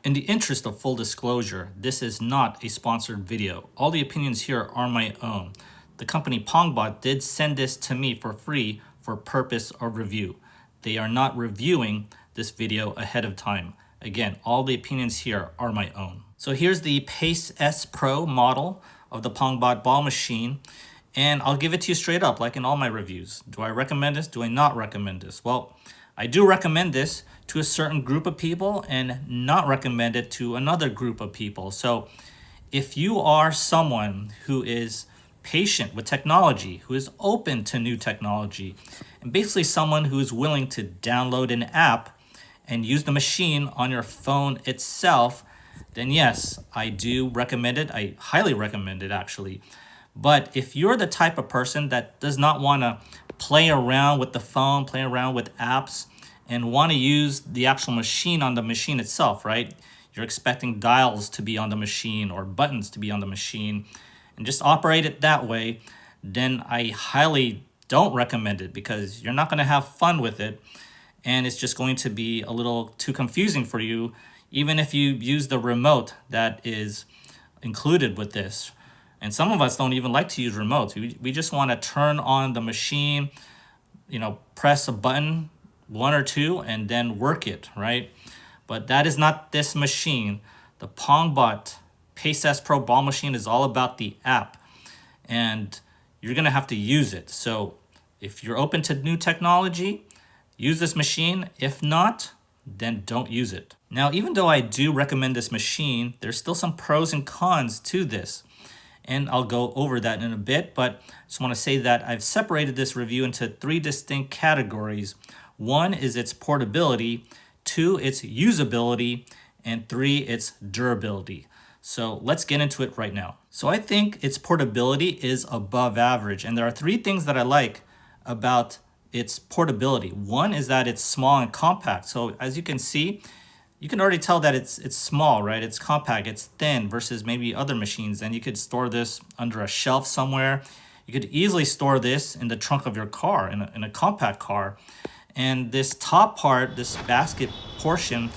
In the interest of full disclosure, this is not a sponsored video. All the opinions here are my own. The company PONGBOT did send this to me for free for purpose of review. They are not reviewing this video ahead of time. Again, all the opinions here are my own. So here's the Pace S Pro model of the PONGBOT ball machine. And I'll give it to you straight up, like in all my reviews. Do I recommend this? Do I not recommend this? Well, I do recommend this to a certain group of people and not recommend it to another group of people. So if you are someone who is patient with technology, who is open to new technology, and basically someone who is willing to download an app and use the machine on your phone itself, then yes, I do recommend it. I highly recommend it, actually. But if you're the type of person that does not want to play around with the phone, play around with apps, and want to use the actual machine on the machine itself, right? You're expecting dials to be on the machine or buttons to be on the machine and just operate it that way, then I highly don't recommend it because you're not going to have fun with it and it's just going to be a little too confusing for you, even if you use the remote that is included with this. And some of us don't even like to use remotes. We just want to turn on the machine, press a button, one or two, and then work it, right? But that is not this machine. The PONGBOT Pace S Pro ball machine is all about the app, and you're going to have to use it. So if you're open to new technology, use this machine. If not, then don't use it. Now, even though I do recommend this machine, there's still some pros and cons to this. And I'll go over that in a bit, but I just want to say that I've separated this review into three distinct categories. One is its portability, two, its usability, and three, its durability. So let's get into it right now. So I think its portability is above average, and there are three things that I like about its portability. One is that it's small and compact. So as you can see, you can already tell that it's small, right? It's compact, it's thin versus maybe other machines. And you could store this under a shelf somewhere. You could easily store this in the trunk of your car, in a compact car. And this top part, this basket portion,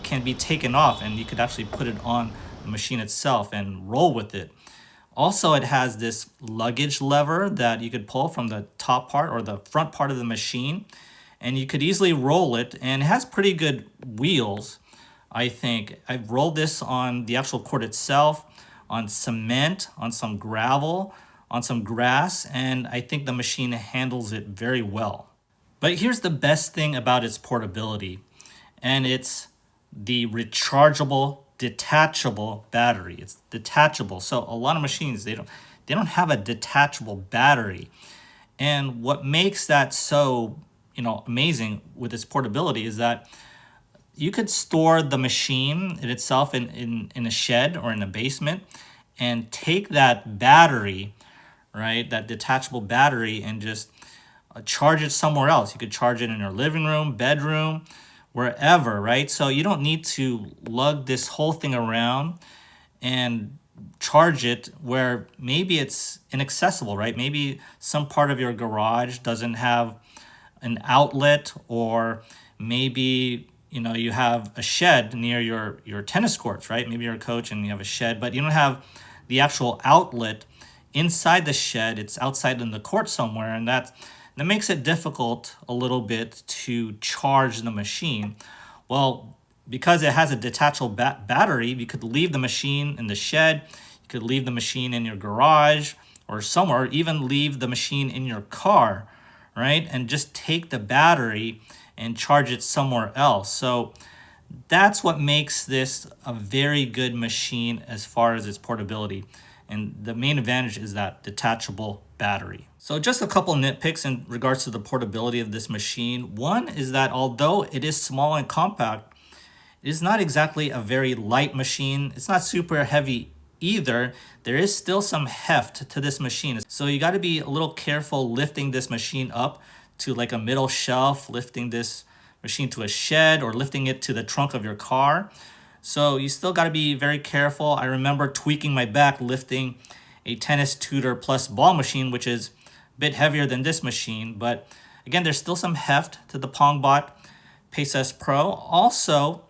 can be taken off and you could actually put it on the machine itself and roll with it. Also, it has this luggage lever that you could pull from the top part or the front part of the machine. And you could easily roll it, and it has pretty good wheels. I think I've rolled this on the actual court itself, on cement, on some gravel, on some grass, and I think the machine handles it very well. But here's the best thing about its portability, and it's the rechargeable, detachable battery. It's detachable. So a lot of machines, they don't have a detachable battery. And what makes that so, amazing with its portability is that you could store the machine in itself in a shed or in a basement and take that battery, right, that detachable battery, and just charge it somewhere else. You could charge it in your living room, bedroom, wherever, right? So you don't need to lug this whole thing around and charge it where maybe it's inaccessible, right? Maybe some part of your garage doesn't have an outlet, or maybe you have a shed near your tennis courts, right? Maybe you're a coach and you have a shed, but you don't have the actual outlet inside the shed. It's outside in the court somewhere, and that makes it difficult a little bit to charge the machine. Well, because it has a detachable battery, you could leave the machine in the shed, you could leave the machine in your garage or somewhere, even leave the machine in your car, right? And just take the battery and charge it somewhere else. So that's what makes this a very good machine as far as its portability. And the main advantage is that detachable battery. So just a couple nitpicks in regards to the portability of this machine. One is that although it is small and compact, it is not exactly a very light machine. It's not super heavy either. There is still some heft to this machine. So you got to be a little careful lifting this machine up to like a middle shelf, lifting this machine to a shed, or lifting it to the trunk of your car. So you still got to be very careful. I remember tweaking my back lifting a Tennis Tutor Plus ball machine, which is a bit heavier than this machine. But again, there's still some heft to the PONGBOT Pace S Pro. Also,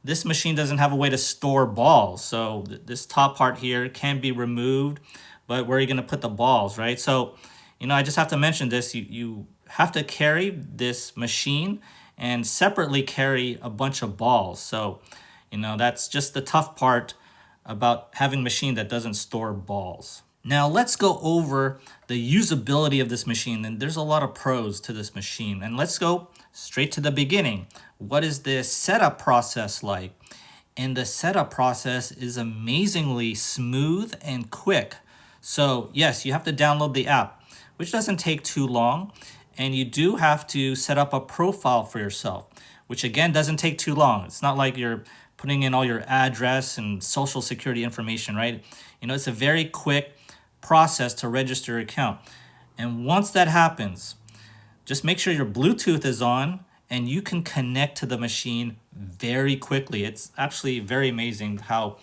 this machine doesn't have a way to store balls. So this top part here can be removed, but where are you going to put the balls, right? So, I just have to mention this. You have to carry this machine and separately carry a bunch of balls. So, that's just the tough part about having a machine that doesn't store balls. Now let's go over the usability of this machine, and there's a lot of pros to this machine. And let's go straight to the beginning. What is the setup process like? And the setup process is amazingly smooth and quick. So yes, you have to download the app, which doesn't take too long. And you do have to set up a profile for yourself, which again doesn't take too long. It's not like you're putting in all your address and social security information, right? It's a very quick process to register your account. And once that happens, just make sure your Bluetooth is on and you can connect to the machine very quickly. It's actually very amazing how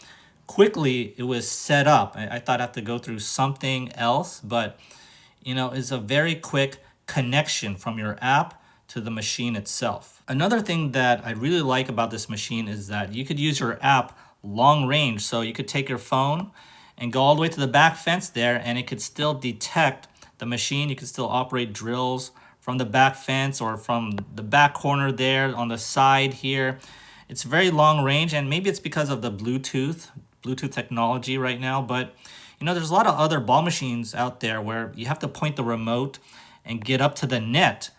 quickly it was set up. I thought I'd have to go through something else, but it's a very quick connection from your app to the machine itself. Another thing that I really like about this machine is that you could use your app long range. So you could take your phone and go all the way to the back fence there, and it could still detect the machine. You could still operate drills from the back fence or from the back corner there on the side here. It's very long range, and maybe it's because of the Bluetooth technology right now, but there's a lot of other ball machines out there where you have to point the remote and get up to the net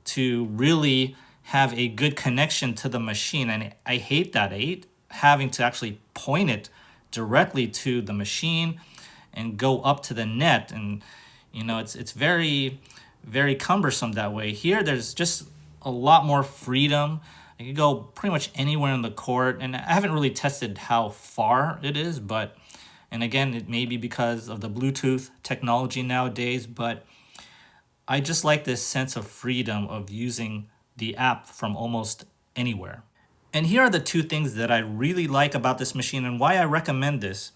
to really have a good connection to the machine. And I hate that. I hate having to actually point it directly to the machine and go up to the net. And it's very, very cumbersome that way. Here there's just a lot more freedom. I can go pretty much anywhere in the court, and I haven't really tested how far it is, but and again, it may be because of the Bluetooth technology nowadays, but I just like this sense of freedom of using the app from almost anywhere. And here are the two things that I really like about this machine and why I recommend this.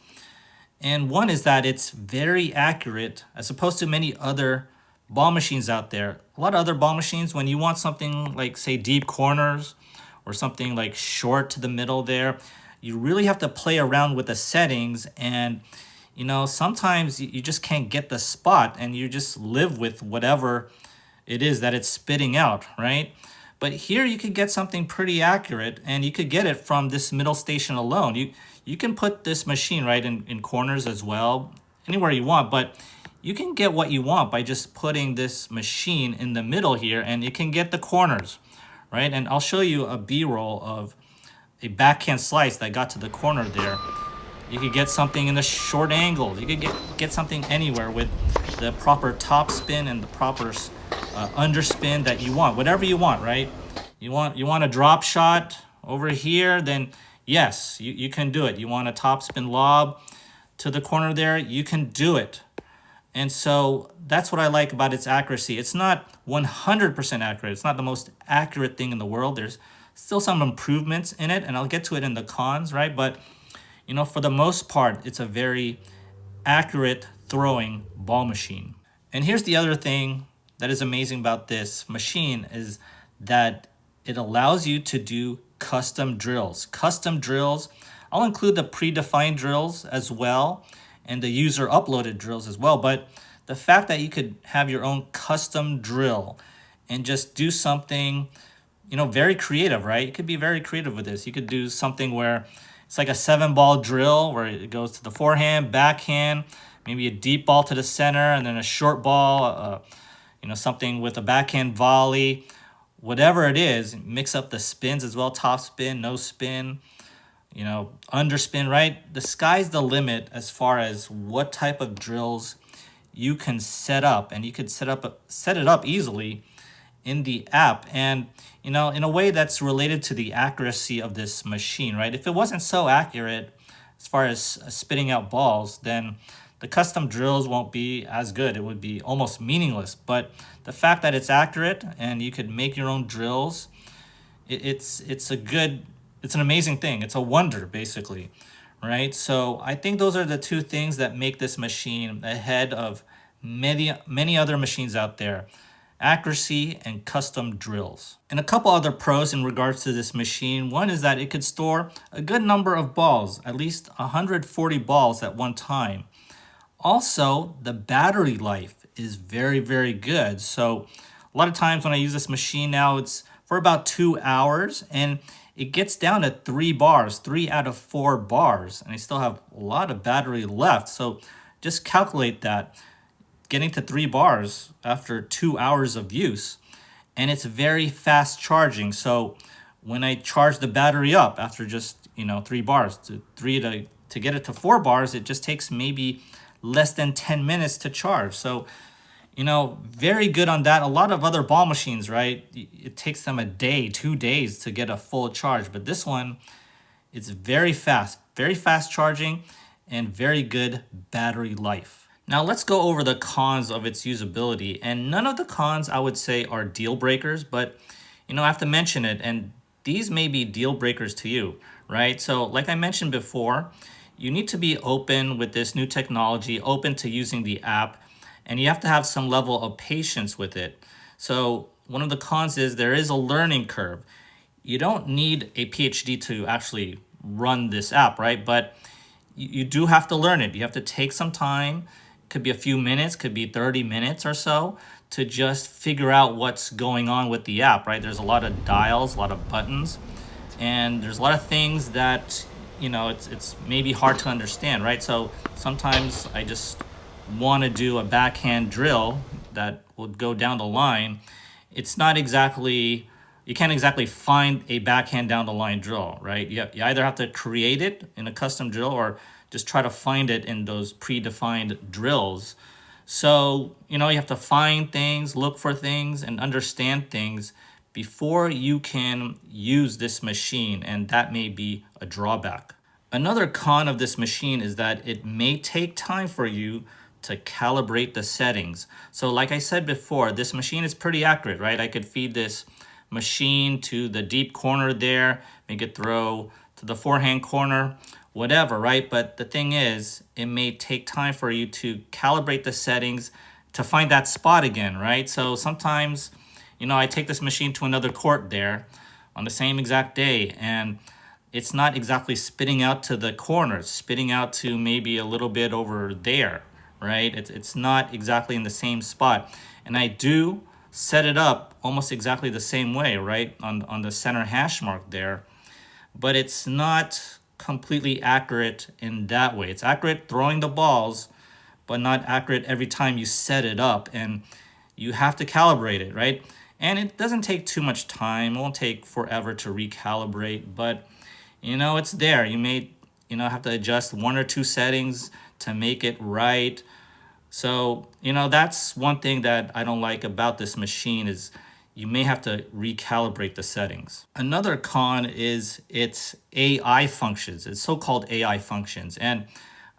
And one is that it's very accurate as opposed to many other ball machines out there. A lot of other ball machines, when you want something like, say, deep corners or something like short to the middle there, you really have to play around with the settings, and sometimes you just can't get the spot and you just live with whatever it is that it's spitting out, right? But here you could get something pretty accurate, and you could get it from this middle station alone. You can put this machine right in corners as well, anywhere you want, but you can get what you want by just putting this machine in the middle here, and it can get the corners, right? And I'll show you a B-roll of a backhand slice that got to the corner there. You could get something in the short angle. You could get something anywhere with the proper top spin and the proper underspin that you want. Whatever you want, right? You want a drop shot over here, then yes, you can do it. You want a top spin lob to the corner there, you can do it. And so that's what I like about its accuracy. It's not 100% accurate. It's not the most accurate thing in the world. There's still some improvements in it, and I'll get to it in the cons, right? But for the most part, it's a very accurate throwing ball machine. And here's the other thing that is amazing about this machine is that it allows you to do custom drills. Custom drills, I'll include the predefined drills as well and the user uploaded drills as well. But the fact that you could have your own custom drill and just do something, very creative, right? You could be very creative with this. You could do something where it's like a 7-ball drill where it goes to the forehand, backhand, maybe a deep ball to the center, and then a short ball, something with a backhand volley. Whatever it is, mix up the spins as well, top spin, no spin, underspin, right? The sky's the limit as far as what type of drills you can set up, and you could set it up easily in the app, and in a way that's related to the accuracy of this machine, right? If it wasn't so accurate as far as spitting out balls, then the custom drills won't be as good. It would be almost meaningless. But the fact that it's accurate and you could make your own drills, it's an amazing thing. It's a wonder, basically, right? So I think those are the two things that make this machine ahead of many other machines out there. accuracy, and custom drills. And a couple other pros in regards to this machine. One is that it could store a good number of balls, at least 140 balls at one time. Also, the battery life is very, very good. So a lot of times when I use this machine now, it's for about 2 hours and it gets down to 3 bars, 3 out of 4 bars, and I still have a lot of battery left. So just calculate that, getting to 3 bars after 2 hours of use. And it's very fast charging. So when I charge the battery up after just 3 bars to get it to 4 bars, it just takes maybe less than 10 minutes to charge. So very good on that. A lot of other ball machines, right, it takes them a day, 2 days to get a full charge, but this one, it's very fast charging and very good battery life. Now let's go over the cons of its usability, and none of the cons I would say are deal breakers, but I have to mention it, and these may be deal breakers to you, right? So like I mentioned before, you need to be open with this new technology, open to using the app, and you have to have some level of patience with it. So one of the cons is there is a learning curve. You don't need a PhD to actually run this app, right? But you do have to learn it. You have to take some time. Could be a few minutes, could be 30 minutes or so, to just figure out what's going on with the app, right? There's a lot of dials, a lot of buttons, and there's a lot of things that it's maybe hard to understand, right? So sometimes I just want to do a backhand drill that would go down the line. It's not exactly, you can't exactly find a backhand down the line drill, right? You either have to create it in a custom drill or just try to find it in those predefined drills. So you have to find things, look for things, and understand things before you can use this machine, and that may be a drawback. Another con of this machine is that it may take time for you to calibrate the settings. So like I said before, this machine is pretty accurate, right? I could feed this machine to the deep corner there, make it throw to the forehand corner, whatever, right? But the thing is, it may take time for you to calibrate the settings to find that spot again, right? So sometimes, I take this machine to another court there on the same exact day, and it's not exactly spitting out to the corner, it's spitting out to maybe a little bit over there, right? It's not exactly in the same spot. And I do set it up almost exactly the same way, right? On the center hash mark there. But it's not completely accurate in that way. It's accurate throwing the balls, but not accurate every time you set it up. And you have to calibrate it, right? And it doesn't take too much time. It won't take forever to recalibrate, but it's there. You may have to adjust 1 or 2 settings to make it right. So that's one thing that I don't like about this machine, is you may have to recalibrate the settings. Another con is its AI functions, its so-called AI functions. And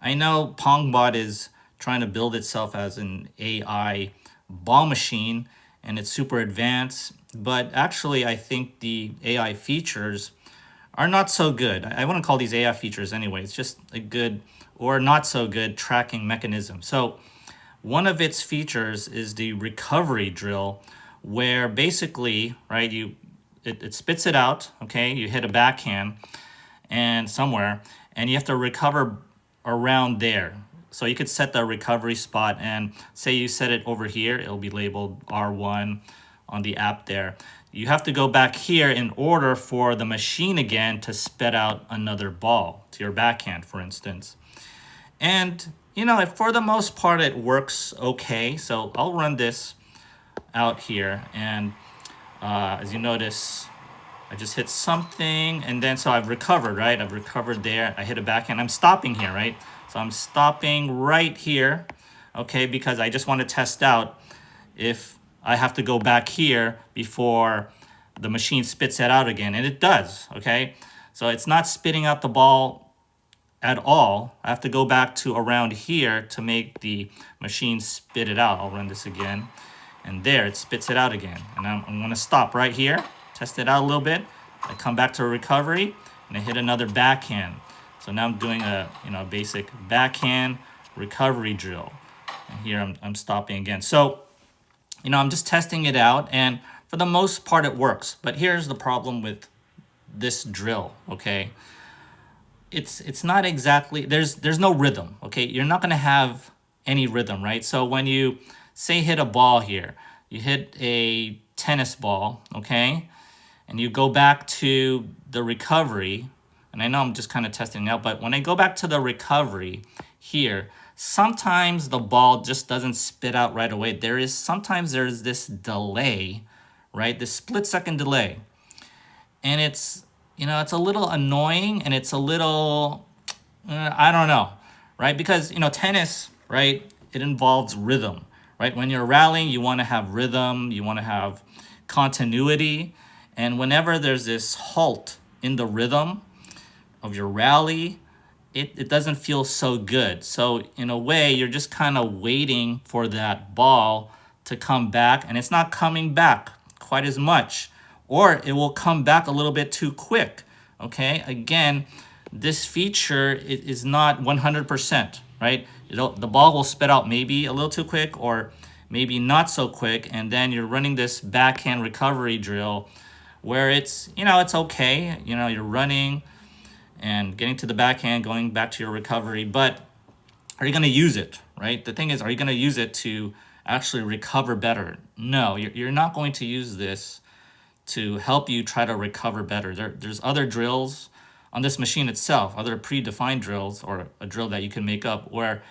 I know PONGBOT is trying to build itself as an AI ball machine, and it's super advanced, but actually I think the AI features are not so good. I wouldn't call these AI features anyway. It's just a good or not so good tracking mechanism. So one of its features is the recovery drill, where basically, right, it spits it out, okay? You hit a backhand and somewhere, and you have to recover around there. So you could set the recovery spot, and say you set it over here, it'll be labeled R1 on the app there. You have to go back here in order for the machine again to spit out another ball to your backhand, for instance. And for the most part it works okay. So I'll run this out here, and as you notice, I just hit something, and then so I've recovered, right? I've recovered there. I hit a backhand. I'm stopping here, right? So I'm stopping right here, okay, because I just want to test out if I have to go back here before the machine spits it out again, and it does, okay? So it's not spitting out the ball at all. I have to go back to around here to make the machine spit it out. I'll run this again, and there, it spits it out again. And I'm gonna stop right here, test it out a little bit. I come back to recovery, and I hit another backhand. So now I'm doing a basic backhand recovery drill. And here I'm stopping again. So I'm just testing it out, and for the most part it works. But here's the problem with this drill, okay? It's not exactly, there's no rhythm, okay? You're not gonna have any rhythm, right? So when you say hit a ball here, you hit a tennis ball, okay? And you go back to the recovery, and I know I'm just kind of testing it out, but when I go back to the recovery here, sometimes the ball just doesn't spit out right away. Sometimes there's this delay, right? This split-second delay. And it's a little annoying, and it's a little, I don't know, right? Because, tennis, right, it involves rhythm, right? When you're rallying, you want to have rhythm, you want to have continuity. And whenever there's this halt in the rhythm of your rally, it doesn't feel so good. So in a way, you're just kind of waiting for that ball to come back, and it's not coming back quite as much, or it will come back a little bit too quick. Okay, again, this feature is not 100%, right? The ball will spit out maybe a little too quick, or maybe not so quick, and then you're running this backhand recovery drill where it's okay, you're running and getting to the backhand, going back to your recovery, but are you going to use it, right? The thing is, are you going to use it to actually recover better? No, you're not going to use this to help you try to recover better. There's other drills on this machine itself, other predefined drills, or a drill that you can make up where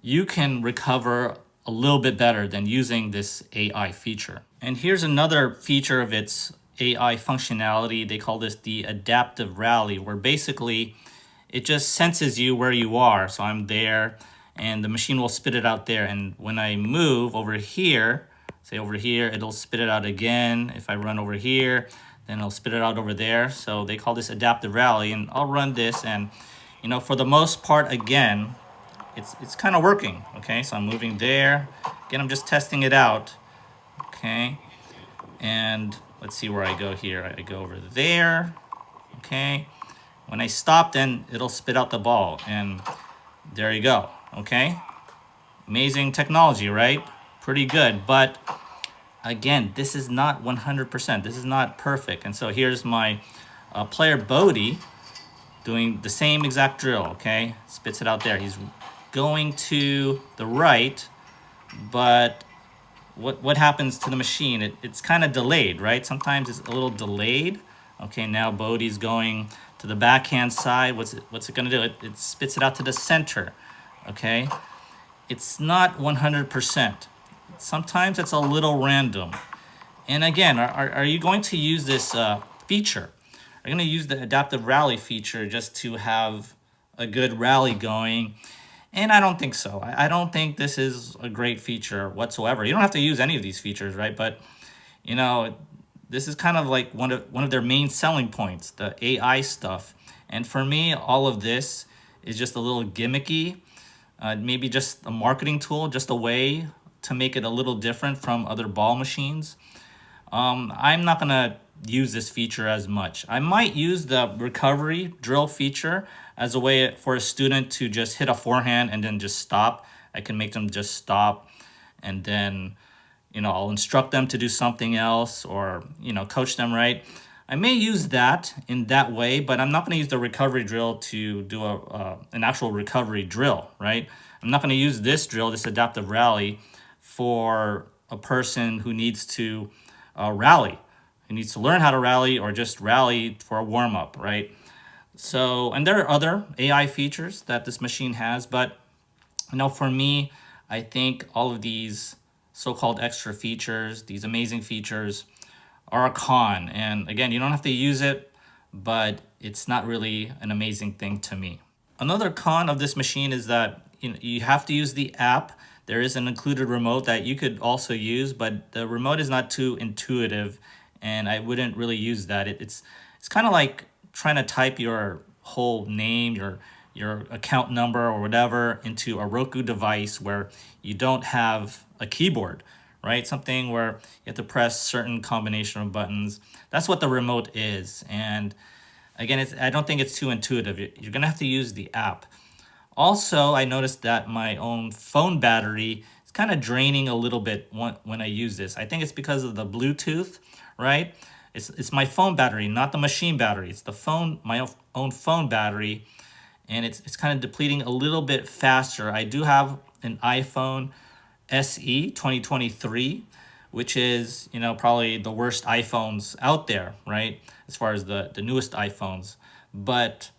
you can recover a little bit better than using this AI feature. And here's another feature of its AI functionality. They call this the adaptive rally, where basically it just senses you where you are. So I'm there, and the machine will spit it out there. And when I move over here, say over here, it'll spit it out again. If I run over here, then it'll spit it out over there. So they call this adaptive rally, and I'll run this, and for the most part, again, it's kind of working. Okay, so I'm moving there. Again, I'm just testing it out. Okay, and let's see where I go here. I go over there. Okay, when I stop, then it'll spit out the ball, and there you go. Okay, amazing technology, right? Pretty good, but again, this is not 100%. This is not perfect. And so here's my player Bodhi doing the same exact drill. Okay, spits it out there. He's going to the right, but what happens to the machine? It's kind of delayed, right? Sometimes it's a little delayed. Okay, now Bodhi's going to the backhand side. What's it going to do? It spits it out to the center. Okay, it's not 100%. Sometimes it's a little random. And again, are you going to use this feature? Are you going to use the adaptive rally feature just to have a good rally going? And I don't think so. I don't think this is a great feature whatsoever. You don't have to use any of these features, right? But this is kind of like one of their main selling points, the AI stuff. And for me, all of this is just a little gimmicky, maybe just a marketing tool, just a way to make it a little different from other ball machines. I'm not gonna use this feature as much. I might use the recovery drill feature as a way for a student to just hit a forehand and then just stop. I can make them just stop, and then I'll instruct them to do something else, or coach them right. I may use that in that way, but I'm not going to use the recovery drill to do an actual recovery drill, right? I'm not going to use this drill, this adaptive rally, for a person who needs to rally, who needs to learn how to rally, or just rally for a warm-up, right? So, and there are other AI features that this machine has, but for me, I think all of these so-called extra features, these amazing features, are a con. And again, you don't have to use it, but it's not really an amazing thing to me. Another con of this machine is that you have to use the app. There is an included remote that you could also use, but the remote is not too intuitive, and I wouldn't really use that. It's kind of like trying to type your whole name, your account number or whatever into a Roku device where you don't have a keyboard, right? Something where you have to press certain combination of buttons. That's what the remote is. And again, I don't think it's too intuitive. You're gonna have to use the app. Also, I noticed that my own phone battery it's kind of draining a little bit when I use this. I think it's because of the Bluetooth, right? It's my phone battery, not the machine battery. It's the phone, my own phone battery, and it's kind of depleting a little bit faster. I do have an iPhone SE 2023, which is, probably the worst iPhones out there, right? As far as the newest iPhones. But,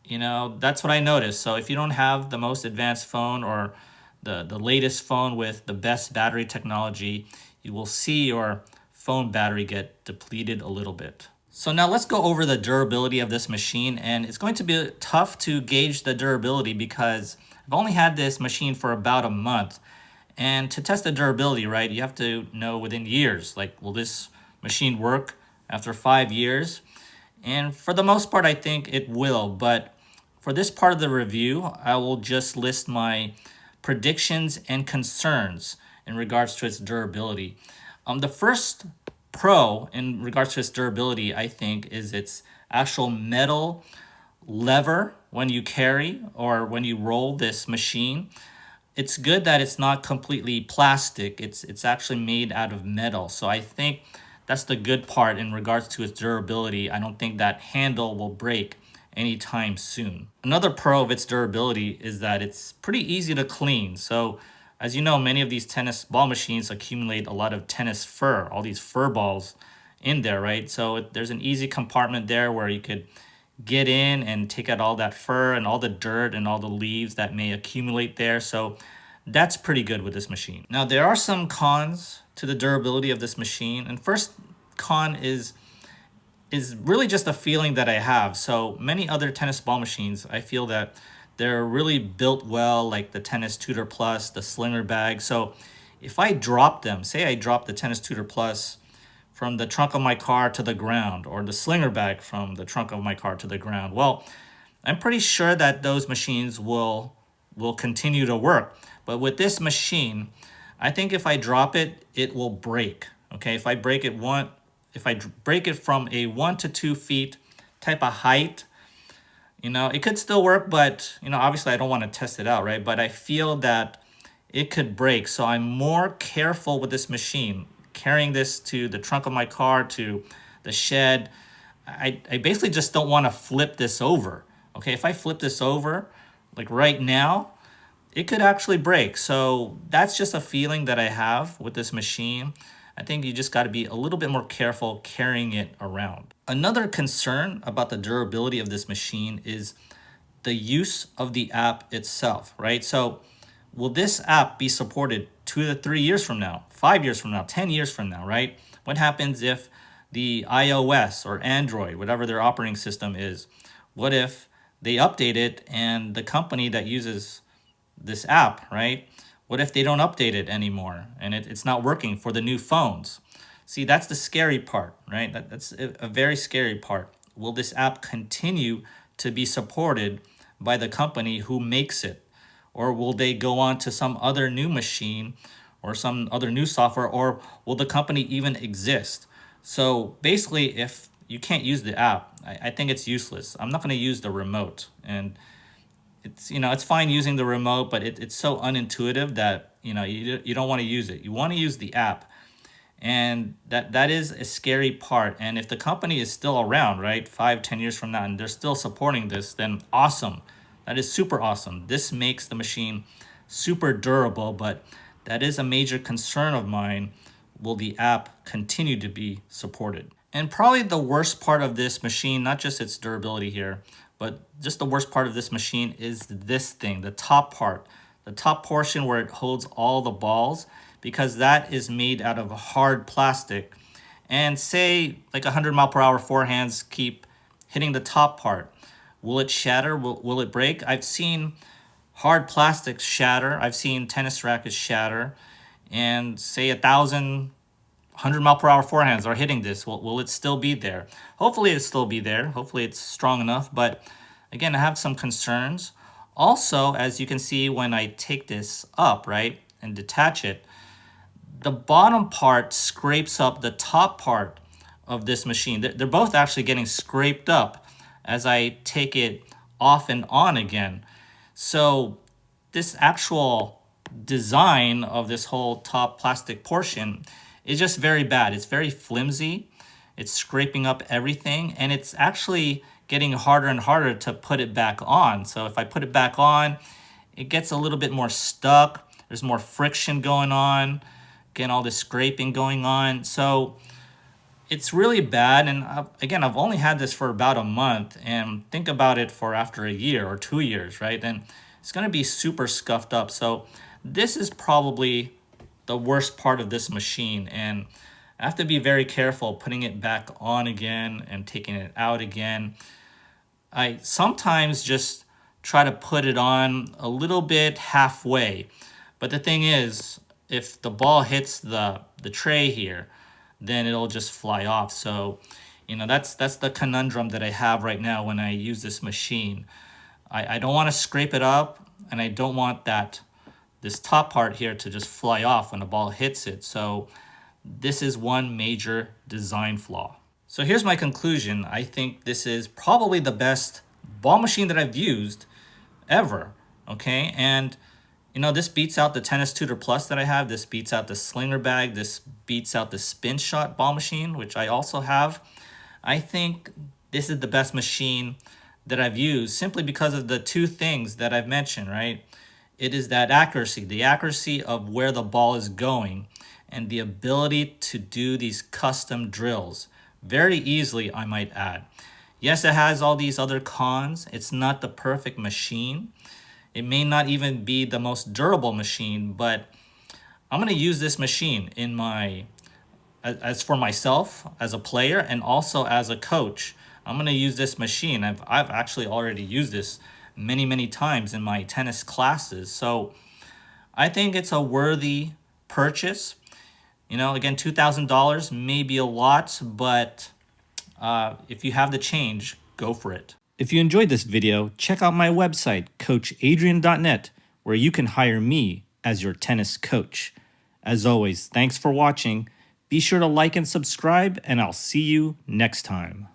that's what I noticed. So if you don't have the most advanced phone or the latest phone with the best battery technology, you will see your phone battery get depleted a little bit. So now let's go over the durability of this machine, and it's going to be tough to gauge the durability because I've only had this machine for about a month. And to test the durability, right, you have to know within years, like, will this machine work after 5 years? And for the most part, I think it will. But for this part of the review, I will just list my predictions and concerns in regards to its durability. The first pro in regards to its durability, I think, is its actual metal lever when you carry or when you roll this machine. It's good that it's not completely plastic. It's actually made out of metal. So I think that's the good part in regards to its durability. I don't think that handle will break anytime soon. Another pro of its durability is that it's pretty easy to clean. So as you know, many of these tennis ball machines accumulate a lot of tennis fur, all these fur balls in there, right? So there's an easy compartment there where you could get in and take out all that fur and all the dirt and all the leaves that may accumulate there. So that's pretty good with this machine. Now, there are some cons to the durability of this machine. And first con is really just a feeling that I have. So many other tennis ball machines, I feel that they're really built well, like the Tennis Tutor Plus, the Slinger bag. So if I drop them, say I drop the Tennis Tutor Plus from the trunk of my car to the ground, or the Slinger bag from the trunk of my car to the ground, well, I'm pretty sure that those machines will continue to work. But with this machine, I think if I drop it, it will break. Okay, if I break it from a 1 to 2 feet type of height, it could still work, but obviously I don't want to test it out, right? But I feel that it could break. So I'm more careful with this machine, carrying this to the trunk of my car, to the shed. I basically just don't want to flip this over. Okay, if I flip this over, like right now, it could actually break. So that's just a feeling that I have with this machine. I think you just got to be a little bit more careful carrying it around. Another concern about the durability of this machine is the use of the app itself, right? So will this app be supported 2 to 3 years from now, 5 years from now, 10 years from now, right? What happens if the iOS or Android, whatever their operating system is, what if they update it and the company that uses this app, right? What if they don't update it anymore and it's not working for the new phones? See, that's the scary part, right? That's a very scary part. Will this app continue to be supported by the company who makes it? Or will they go on to some other new machine or some other new software, or will the company even exist? So basically, if you can't use the app, I think it's useless. I'm not going to use the remote. And it's fine using the remote, but it's so unintuitive that you don't want to use it. You want to use the app, and that is a scary part. And if the company is still around, right, 5-10 years from now, and they're still supporting this, then awesome. That is super awesome. This makes the machine super durable, but that is a major concern of mine. Will the app continue to be supported? And probably the worst part of this machine, not just its durability here, but just the worst part of this machine is this thing, the top part, the top portion where it holds all the balls, because that is made out of hard plastic. And say like 100-mile-per-hour forehands keep hitting the top part. Will it shatter? Will it break? I've seen hard plastics shatter. I've seen tennis rackets shatter. And say 100-mile-per-hour forehands are hitting this. Will it still be there? Hopefully it'll still be there. Hopefully it's strong enough. But again, I have some concerns. Also, as you can see when I take this up, right, and detach it, the bottom part scrapes up the top part of this machine. They're both actually getting scraped up as I take it off and on again. So this actual design of this whole top plastic portion is just very bad. It's very flimsy. It's scraping up everything, and it's actually getting harder and harder to put it back on. So if I put it back on, it gets a little bit more stuck. There's more friction going on, again, all this scraping going on. So it's really bad. And again, I've only had this for about a month, and think about it for after a year or 2 years, right? Then it's going to be super scuffed up. So this is probably the worst part of this machine, and I have to be very careful putting it back on again and taking it out again. I sometimes just try to put it on a little bit halfway, but the thing is, if the ball hits the tray here, then it'll just fly off. So, that's the conundrum that I have right now when I use this machine. I don't want to scrape it up, and I don't want this top part here to just fly off when the ball hits it. So this is one major design flaw. So here's my conclusion. I think this is probably the best ball machine that I've used ever. Okay, and this beats out the Tennis Tutor Plus that I have. This beats out the Slinger Bag. This beats out the Spin Shot ball machine, which I also have. I think this is the best machine that I've used simply because of the two things that I've mentioned, right? It is that accuracy, the accuracy of where the ball is going, and the ability to do these custom drills very easily, I might add. Yes, it has all these other cons. It's not the perfect machine. It may not even be the most durable machine, but I'm going to use this machine as for myself as a player and also as a coach. I'm going to use this machine. I've actually already used this many times in my tennis classes. So I think it's a worthy purchase. Again, $2,000 may be a lot, but if you have the change, go for it. If you enjoyed this video, check out my website, coachadrian.net, where you can hire me as your tennis coach. As always, thanks for watching. Be sure to like and subscribe, and I'll see you next time.